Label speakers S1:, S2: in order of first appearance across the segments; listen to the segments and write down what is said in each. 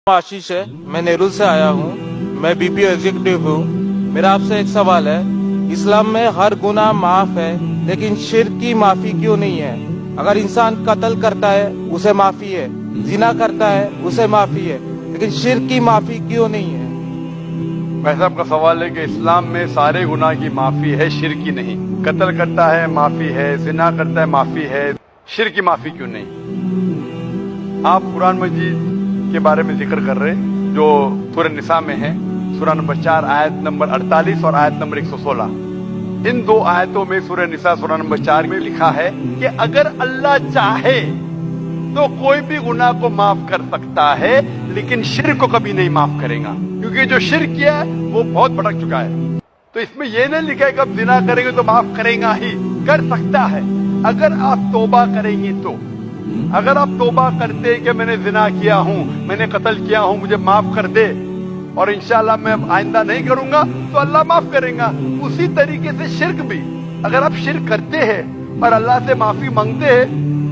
S1: आशीष है, मैं नेहरू से आया हूँ। मैं बीपीओ एग्जीक्यूटिव हूँ। मेरा आपसे एक सवाल है, इस्लाम में हर गुनाह माफ है, लेकिन शिर्क की माफी क्यों नहीं है? अगर इंसान कत्ल करता है उसे माफी है, जिना करता है उसे माफी है, लेकिन शिर्क की माफी क्यों नहीं है?
S2: भाई साहब का सवाल है कि इस्लाम में सारे गुनाह की माफी है, शिर्क की नहीं। कत्ल करता है माफी है, जिना करता है माफी है, शिर्क की माफी क्यों नहीं? आप कुरान मजीद के बारे में जिक्र कर रहे जो सूरह निसा में है, सूरह नंबर 4 आयत नंबर 48 और आयत नंबर 116। इन दो आयतों में सूरह निसा सूरह नंबर 4 में लिखा है कि अगर अल्लाह चाहे तो कोई भी गुनाह को माफ कर सकता है, लेकिन शिर्क को कभी नहीं माफ करेगा, क्योंकि जो शिर्क किया है वो बहुत भटक चुका है। तो इसमें यह नहीं लिखा है कि अब जिना करेंगे तो माफ करेगा ही, कर सकता है अगर आप तौबा करेंगे तो। अगर आप तौबा करते कि मैंने जिना किया हूं, मैंने कत्ल किया हूं, मुझे माफ कर दे और इंशाल्लाह मैं आइंदा नहीं करूंगा, तो अल्लाह माफ करेगा। उसी तरीके से शिर्क भी, अगर आप शिर्क करते हैं और अल्लाह से माफी मांगते हैं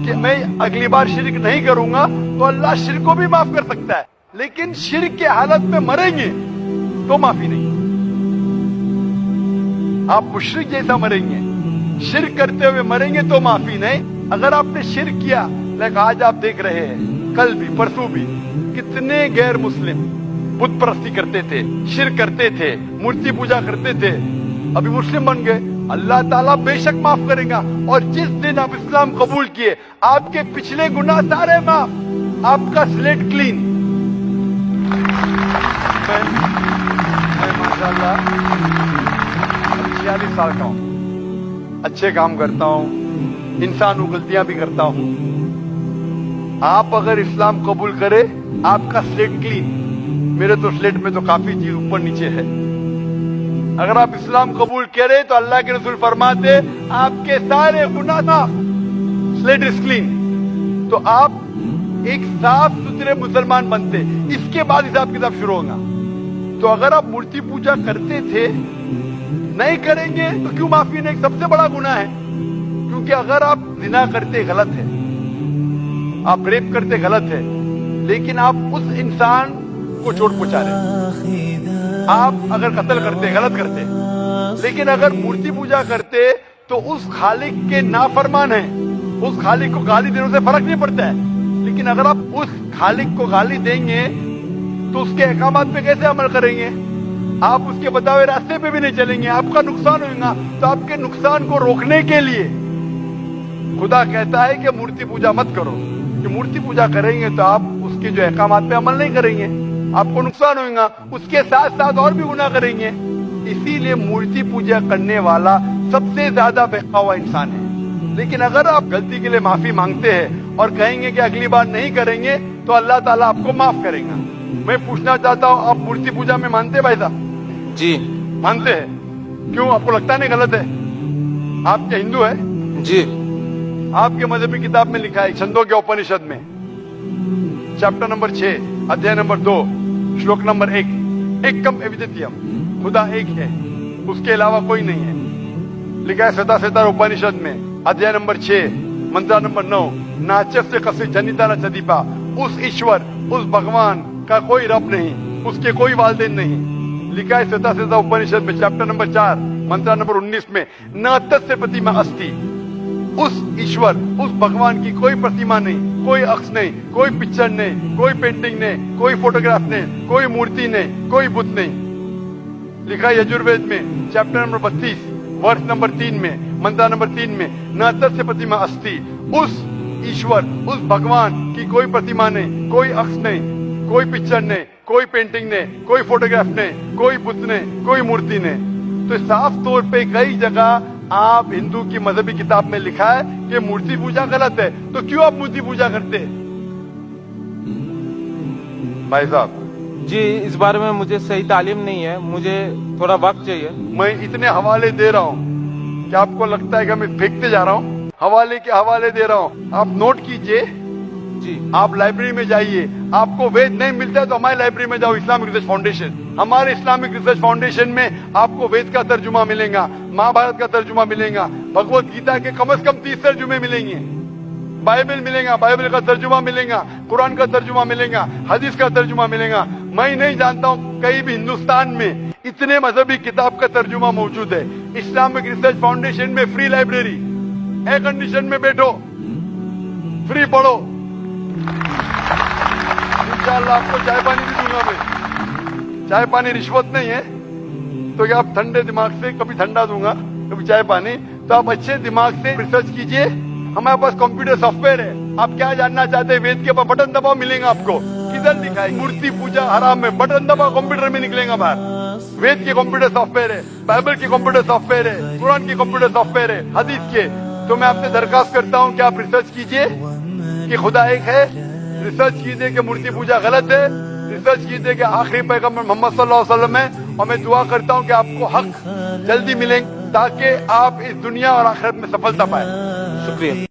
S2: कि मैं अगली बार शिर्क नहीं करूंगा, तो अल्लाह शिर्क को भी माफ कर सकता है। लेकिन शिर्क के हालत में मरेंगे तो माफी नहीं। आप मुशरिक जैसा मरेंगे, शिर्क करते हुए मरेंगे तो माफी नहीं। अगर आपने शिर्क किया, लाइक आज आप देख रहे हैं, कल भी परसों भी कितने गैर मुस्लिम बुत परस्ती करते थे, शिर्क करते थे, मूर्ति पूजा करते थे, अभी मुस्लिम बन गए। अल्लाह ताला बेशक माफ करेगा। और जिस दिन आप इस्लाम कबूल किए, आपके पिछले गुनाह सारे माफ, आपका स्लेट क्लीन। मैं माशाल्लाह 46 साल का हूं, अच्छे काम करता हूं, इंसान हूं, गलतियां भी करता हूं। आप अगर इस्लाम कबूल करे, आपका स्लेट क्लीन। मेरे तो स्लेट में तो काफी चीज ऊपर नीचे है। अगर आप इस्लाम कबूल करें तो अल्लाह के रसूल फरमाते आपके सारे गुनाह माफ, स्लेट इज क्लीन। तो आप एक साफ सुथरे मुसलमान बनते, इसके बाद हिसाब किताब शुरू होगा। तो अगर आप मूर्ति पूजा करते थे, नहीं करेंगे तो क्यों माफी नहीं? सबसे बड़ा गुनाह है, क्योंकि अगर आप जिना करते गलत है, आप रेप करते गलत है, लेकिन आप उस इंसान को चोट पहुंचा रहे। आप अगर कत्ल करते गलत करते, लेकिन अगर मूर्ति पूजा करते तो उस खालिक के नाफरमान है, उस खालिक को गाली देने से फर्क नहीं पड़ता है। लेकिन अगर आप उस खालिक को गाली देंगे तो उसके अहकामात पे कैसे अमल करेंगे? आप उसके बताए रास्ते पे भी नहीं चलेंगे, आपका नुकसान होगा। तो आपके नुकसान को रोकने के लिए खुदा कहता है कि मूर्ति पूजा मत करो, कि मूर्ति पूजा करेंगे तो आप उसके जो अहकामात पे अमल नहीं करेंगे, आपको नुकसान होगा, उसके साथ साथ और भी गुनाह करेंगे। इसीलिए मूर्ति पूजा करने वाला सबसे ज्यादा बहका हुआ इंसान है। लेकिन अगर आप गलती के लिए माफी मांगते हैं और कहेंगे कि अगली बार नहीं करेंगे, तो अल्लाह ताला आपको माफ करेगा। मैं पूछना चाहता हूँ, आप मूर्ति पूजा में मानते हैं भाई साहब?
S1: जी
S2: मानते हैं। क्यों, आपको लगता नहीं गलत है? आप क्या हिंदू है?
S1: जी।
S2: आपके मजहबी किताब में लिखा है, छंदों के उपनिषद में चैप्टर नंबर 6 अध्याय नंबर 2 श्लोक नंबर 1, एकम अद्वितीयम, खुदा एक है, उसके अलावा कोई नहीं है। लिखा है श्वेता श्वेता उपनिषद में अध्याय नंबर 6 मंत्र नंबर 9, नाचस्य कस्य जनिता न चदीपा, उस ईश्वर, उस भगवान का कोई रब नहीं, उसके कोई वालिदैन नहीं। लिखा है श्वेता श्वेता उपनिषद में चैप्टर नंबर 4 मंत्र नंबर 19 में, न तस्य प्रतिमा अस्ति, उस ईश्वर, उस भगवान की कोई प्रतिमा नहीं, कोई अक्ष नहीं, कोई पिक्चर नहीं, कोई पेंटिंग नहीं, कोई फोटोग्राफ नहीं, कोई मूर्ति नहीं, कोई बुत नहीं। लिखा है यजुर्वेद में चैप्टर नंबर 32 वर्ष नंबर 3 में मंत्र नंबर 3 में, न तस्य प्रतिमा अस्ति, उस ईश्वर, उस भगवान की कोई प्रतिमा नहीं, कोई अक्ष नहीं, कोई पिक्चर नहीं, कोई पेंटिंग नहीं, कोई फोटोग्राफ नहीं, कोई बुत नहीं, कोई मूर्ति नहीं। तो साफ तौर पे कई जगह आप हिंदू की मजहबी किताब में लिखा है कि मूर्ति पूजा गलत है। तो क्यों आप मूर्ति पूजा करते हैं भाई साहब?
S1: जी, इस बारे में मुझे सही तालीम नहीं है, मुझे थोड़ा वक्त चाहिए।
S2: मैं इतने हवाले दे रहा हूँ कि आपको लगता है कि मैं फेंकते जा रहा हूँ? हवाले के हवाले दे रहा हूँ, आप नोट कीजिए।
S1: जी,
S2: आप लाइब्रेरी में जाइए, आपको वेद नहीं मिलता है तो हमारी लाइब्रेरी में जाओ, इस्लामिक रिसर्च फाउंडेशन। हमारे इस्लामिक रिसर्च फाउंडेशन में आपको वेद का तर्जुमा मिलेगा, महाभारत का तर्जुमा मिलेगा, भगवत गीता के कम से कम 30 तर्जुमे मिलेंगे। बाइबल मिलेगा, बाइबल का तर्जुमा मिलेगा, कुरान का तर्जुमा मिलेगा, हदीस का तर्जुमा मिलेगा। मैं नहीं जानता हूँ कहीं भी हिंदुस्तान में इतने मजहबी किताब का तर्जुमा मौजूद है। इस्लामिक रिसर्च फाउंडेशन में फ्री लाइब्रेरी, एयर कंडीशन में बैठो, फ्री पढ़ो। इंशाअल्लाह आपको चाय पानी भी दूंगा मैं। चाय पानी रिश्वत नहीं है, तो ये आप ठंडे दिमाग से, कभी ठंडा दूंगा कभी चाय पानी, तो आप अच्छे दिमाग से रिसर्च कीजिए। हमारे पास कंप्यूटर सॉफ्टवेयर है, आप क्या जानना चाहते हैं वेद के ऊपर बटन दबाओ, मिलेगा आपको। किधर लिखा है मूर्ति पूजा हराम में, बटन दबाओ कंप्यूटर में निकलेगा बाहर। वेद के कंप्यूटर सॉफ्टवेयर है, बाइबल के कंप्यूटर सॉफ्टवेयर है, कुरान के कंप्यूटर सॉफ्टवेयर है, हदीस के। तो मैं आपसे दरखास्त करता हूँ कि आप रिसर्च कीजिए कि खुदा एक है, रिसर्च कीजिए कि मूर्ति पूजा गलत है, रिसर्च कीजिए कि आखिरी पैगंबर मोहम्मद सल्लल्लाहु अलैहि वसल्लम है। और मैं दुआ करता हूँ कि आपको हक जल्दी मिले ताकि आप इस दुनिया और आखिरत में सफलता पाए।
S1: शुक्रिया।